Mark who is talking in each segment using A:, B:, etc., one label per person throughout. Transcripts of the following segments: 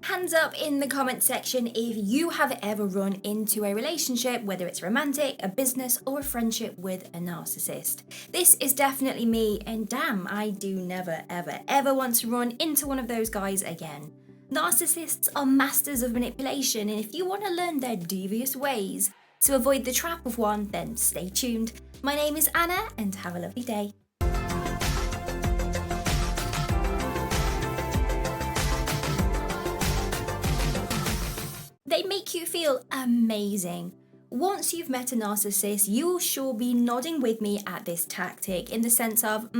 A: Hands up in the comment section if you have ever run into a relationship, whether it's romantic, a business, or a friendship with a narcissist. This is definitely me, and damn, I do never, ever want to run into one of those guys again. Narcissists are masters of manipulation, and if you want to learn their devious ways to avoid the trap of one, then stay tuned. My name is Anna, and have a lovely day. They make you feel amazing. Once you've met a narcissist, you'll sure be nodding with me at this tactic in the sense of,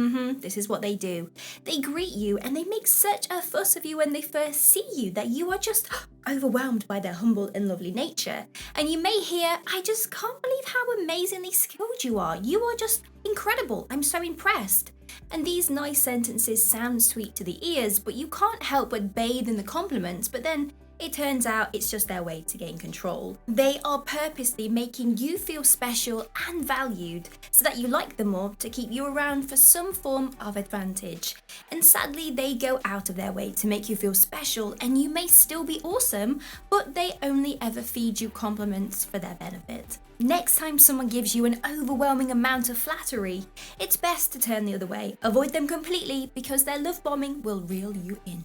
A: this is what they do. They greet you and they make such a fuss of you when they first see you that you are just overwhelmed by their humble and lovely nature. And you may hear, I just can't believe how amazingly skilled you are. You are just incredible. I'm so impressed. And these nice sentences sound sweet to the ears, but you can't help but bathe in the compliments, but then it turns out it's just their way to gain control. They are purposely making you feel special and valued so that you like them more, to keep you around for some form of advantage. And sadly, they go out of their way to make you feel special, and you may still be awesome, but they only ever feed you compliments for their benefit. Next time someone gives you an overwhelming amount of flattery, it's best to turn the other way. Avoid them completely because their love bombing will reel you in.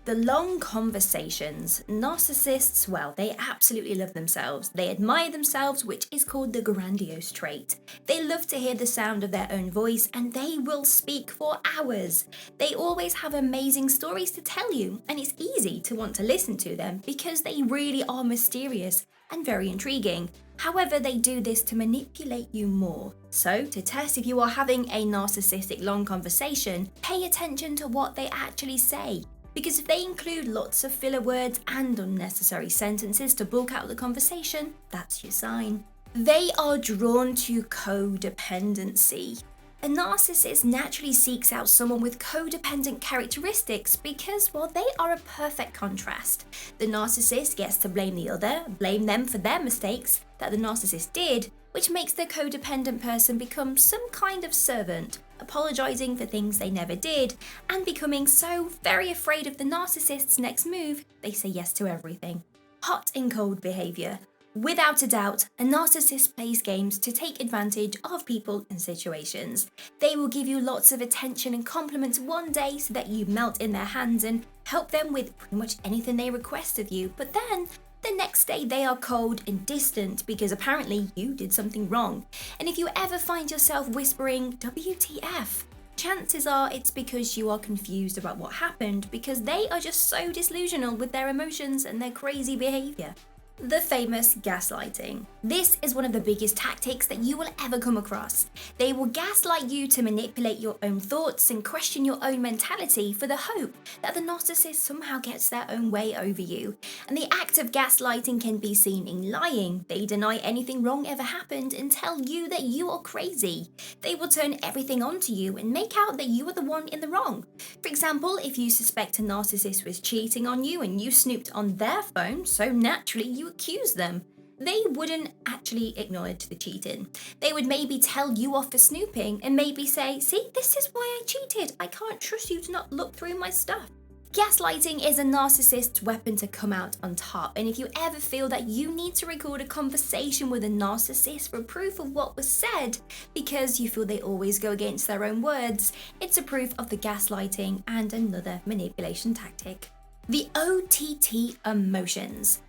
A: The long conversations. Narcissists, well, they absolutely love themselves. They admire themselves, which is called the grandiose trait. They love to hear the sound of their own voice, and they will speak for hours. They always have amazing stories to tell you, and it's easy to want to listen to them because they really are mysterious and very intriguing. However, they do this to manipulate you more. So, to test if you are having a narcissistic long conversation, pay attention to what they actually say. Because if they include lots of filler words and unnecessary sentences to bulk out the conversation, that's your sign. They are drawn to codependency. A narcissist naturally seeks out someone with codependent characteristics because, well, they are a perfect contrast. The narcissist gets to blame the other, blame them for their mistakes that the narcissist did, which makes the codependent person become some kind of servant, apologizing for things they never did, and becoming so very afraid of the narcissist's next move, they say yes to everything. Hot and cold behaviour. Without a doubt, a narcissist plays games to take advantage of people and situations. They will give you lots of attention and compliments one day so that you melt in their hands and help them with pretty much anything they request of you, but then the next day they are cold and distant because apparently you did something wrong. And if you ever find yourself whispering WTF, chances are it's because you are confused about what happened, because they are just so disillusional with their emotions and their crazy behaviour. The famous gaslighting. This is one of the biggest tactics that you will ever come across. They will gaslight you to manipulate your own thoughts and question your own mentality for the hope that the narcissist somehow gets their own way over you. And the act of gaslighting can be seen in lying. They deny anything wrong ever happened and tell you that you are crazy. They will turn everything onto you and make out that you are the one in the wrong. For example, if you suspect a narcissist was cheating on you and you snooped on their phone, so naturally you accuse them. They wouldn't actually acknowledge the cheating. They would maybe tell you off for snooping and maybe say, see, this is why I cheated. I can't trust you to not look through my stuff. Gaslighting is a narcissist's weapon to come out on top, and if you ever feel that you need to record a conversation with a narcissist for proof of what was said because you feel they always go against their own words, it's a proof of the gaslighting and another manipulation tactic. The OTT emotions.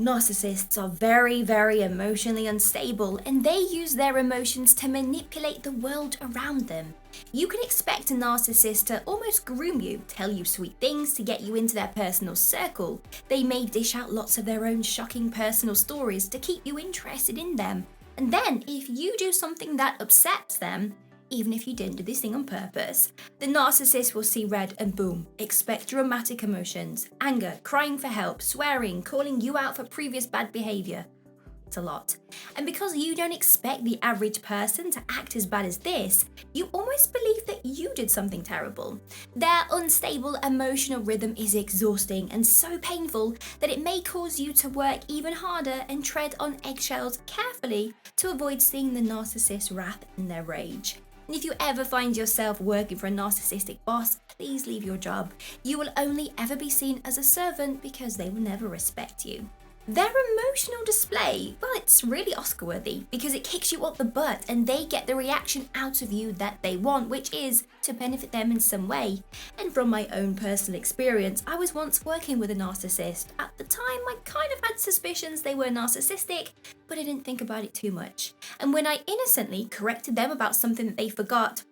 A: Narcissists are very, very emotionally unstable, and they use their emotions to manipulate the world around them. You can expect a narcissist to almost groom you, tell you sweet things to get you into their personal circle. They may dish out lots of their own shocking personal stories to keep you interested in them. And then, if you do something that upsets them, even if you didn't do this thing on purpose, the narcissist will see red and boom, expect dramatic emotions, anger, crying for help, swearing, calling you out for previous bad behaviour. It's a lot. And because you don't expect the average person to act as bad as this, you almost believe that you did something terrible. Their unstable emotional rhythm is exhausting and so painful that it may cause you to work even harder and tread on eggshells carefully to avoid seeing the narcissist's wrath and their rage. And if you ever find yourself working for a narcissistic boss, please leave your job. You will only ever be seen as a servant because they will never respect you. Their emotional display, well, it's really Oscar-worthy because it kicks you up the butt and they get the reaction out of you that they want, which is to benefit them in some way. And from my own personal experience, I was once working with a narcissist. At the time, I kind of had suspicions they were narcissistic, but I didn't think about it too much. And when I innocently corrected them about something that they forgot,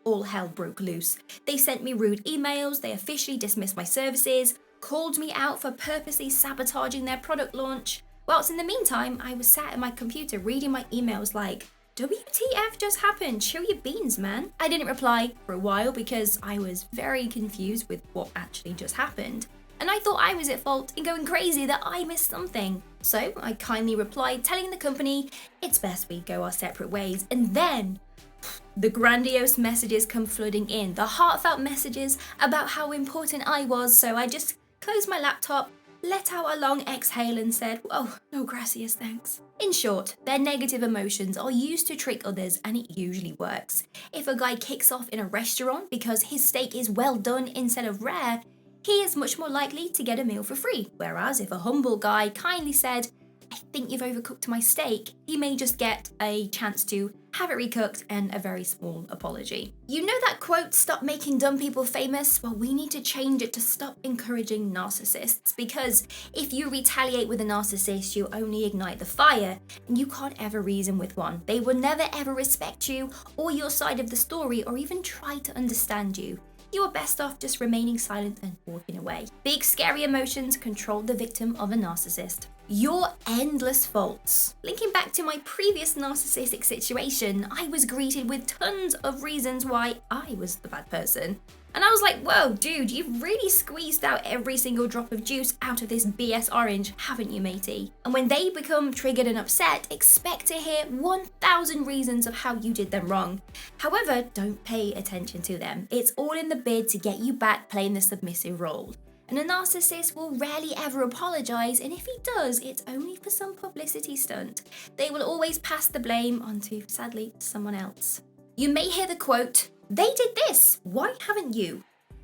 A: all hell broke loose. They sent me rude emails, they officially dismissed my services, called me out for purposely sabotaging their product launch. Whilst in the meantime, I was sat at my computer reading my emails like, WTF just happened, chill your beans, man. I didn't reply for a while because I was very confused with what actually just happened. And I thought I was at fault and going crazy that I missed something. So I kindly replied, telling the company, it's best we go our separate ways. And then the grandiose messages come flooding in, the heartfelt messages about how important I was. So I just closed my laptop, let out a long exhale and said, oh, no gracias, thanks. In short, their negative emotions are used to trick others and it usually works. If a guy kicks off in a restaurant because his steak is well done instead of rare, he is much more likely to get a meal for free. Whereas if a humble guy kindly said, I think you've overcooked my steak, he may just get a chance to have it recooked and a very small apology. You know that quote, stop making dumb people famous? Well, we need to change it to stop encouraging narcissists, because if you retaliate with a narcissist, you only ignite the fire and you can't ever reason with one. They will never ever respect you or your side of the story or even try to understand you. You are best off just remaining silent and walking away. Big scary emotions control the victim of a narcissist. Your endless faults. Linking back to my previous narcissistic situation, I was greeted with tons of reasons why I was the bad person. And I was like, whoa, dude, you've really squeezed out every single drop of juice out of this BS orange, haven't you, matey? And when they become triggered and upset, expect to hear 1,000 reasons of how you did them wrong. However, don't pay attention to them. It's all in the bid to get you back playing the submissive role. And a narcissist will rarely ever apologize, and if he does, it's only for some publicity stunt. They will always pass the blame onto, sadly, someone else. You may hear the quote, they did this, why haven't you?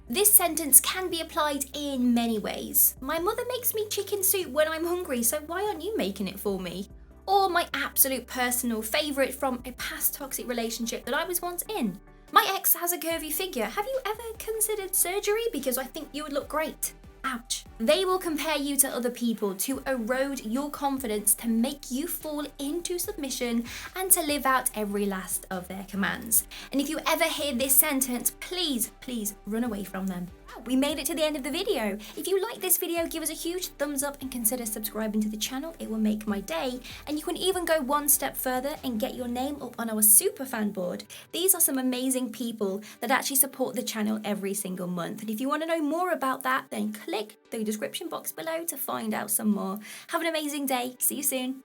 A: This sentence can be applied in many ways. My mother makes me chicken soup when I'm hungry, so why aren't you making it for me? Or my absolute personal favourite from a past toxic relationship that I was once in. My ex has a curvy figure. Have you ever considered surgery? Because I think you would look great. Ouch. They will compare you to other people to erode your confidence, to make you fall into submission and to live out every last of their commands. And if you ever hear this sentence, please run away from them. We made it to the end of the video. If you like this video, give us a huge thumbs up and consider subscribing to the channel. It will make my day. And you can even go one step further and get your name up on our super fan board. These are some amazing people that actually support the channel every single month. And if you want to know more about that, then click the description box below to find out some more. Have an amazing day. See you soon.